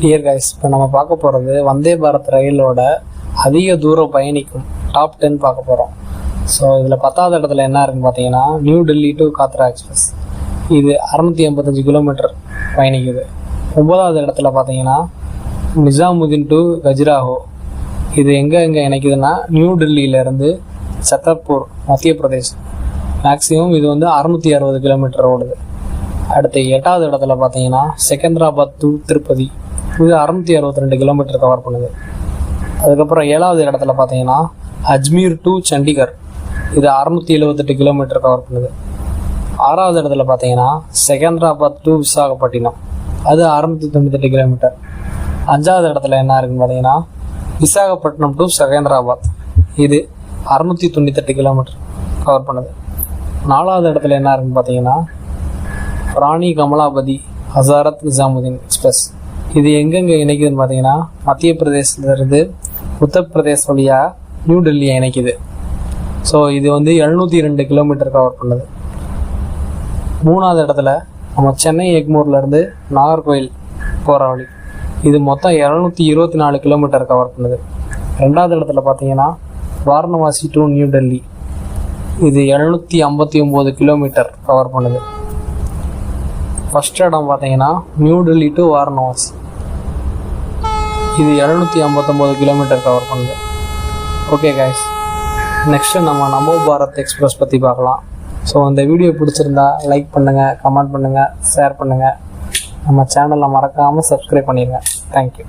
Dear guys, இப்போ நம்ம பார்க்க போகிறது வந்தே பாரத் ரயிலோட அதிக தூரம் பயணிக்கும் டாப் 10 பார்க்க போகிறோம். ஸோ இதில் 10வது இடத்துல என்ன இருக்குன்னு பார்த்தீங்கன்னா new Delhi to Katra express. இது 685 கிலோமீட்டர் பயணிக்குது. 9வது இடத்துல பார்த்தீங்கன்னா நிஜாமுதீன் டு கஜுராஹோ. இது எங்கே இணைக்குதுன்னா நியூ டெல்லியிலேருந்து சத்தர்பூர், மத்திய பிரதேஷ். மேக்ஸிமம் இது 660 கிலோமீட்டர் ஓடுது. அடுத்து 8வது இடத்துல பார்த்தீங்கன்னா செகந்திராபாத் டு திருப்பதி. இது 662 கிலோமீட்டர் கவர் பண்ணுது. அதுக்கப்புறம் 7வது இடத்துல பார்த்தீங்கன்னா அஜ்மீர் டு சண்டிகர். இது 678 கிலோமீட்டர் கவர் பண்ணுது. 6வது இடத்துல பார்த்தீங்கன்னா செகந்திராபாத் டு விசாகப்பட்டினம். அது 698 கிலோமீட்டர். 5வது இடத்துல என்ன இருக்குன்னு பார்த்தீங்கன்னா விசாகப்பட்டினம் டு செகந்திராபாத். இது 698 கிலோமீட்டர் கவர் பண்ணுது. 4வது இடத்துல என்ன இருக்குன்னு பார்த்தீங்கன்னா ராணி கமலாபதி ஹசாரத் நிஜாமுதீன் எக்ஸ்பிரஸ். இது எங்கெங்கே இணைக்குதுன்னு பார்த்தீங்கன்னா மத்திய பிரதேசத்துலேருந்து உத்தரப்பிரதேஷ் வழியாக நியூ டெல்லியை இணைக்குது. ஸோ இது 702 கிலோமீட்டர் கவர் பண்ணுது. 3வது இடத்துல நம்ம சென்னை எக்மோர்லேருந்து நாகர்கோயில் போகிற வழி. இது மொத்தம் 224 கிலோமீட்டர் கவர் பண்ணுது. 2வது இடத்துல பார்த்தீங்கன்னா வாரணாசி டு நியூ டெல்லி. இது 759 கிலோமீட்டர் கவர் பண்ணுது. ஃபர்ஸ்ட் இடம் பார்த்தீங்கன்னா நியூ டெல்லி டு வாரணாசி. இது 759 கிலோமீட்டர் கவர் பண்ணுது. ஓகே கைஸ், நெக்ஸ்ட்டு நம்ம நமோ பாரத் எக்ஸ்பிரஸ் பற்றி பார்க்கலாம். ஸோ இந்த வீடியோ பிடிச்சிருந்தா லைக் பண்ணுங்கள், கமெண்ட் பண்ணுங்கள், ஷேர் பண்ணுங்கள். நம்ம சேனலை மறக்காமல் சப்ஸ்கிரைப் பண்ணிடுங்க. தேங்க்யூ.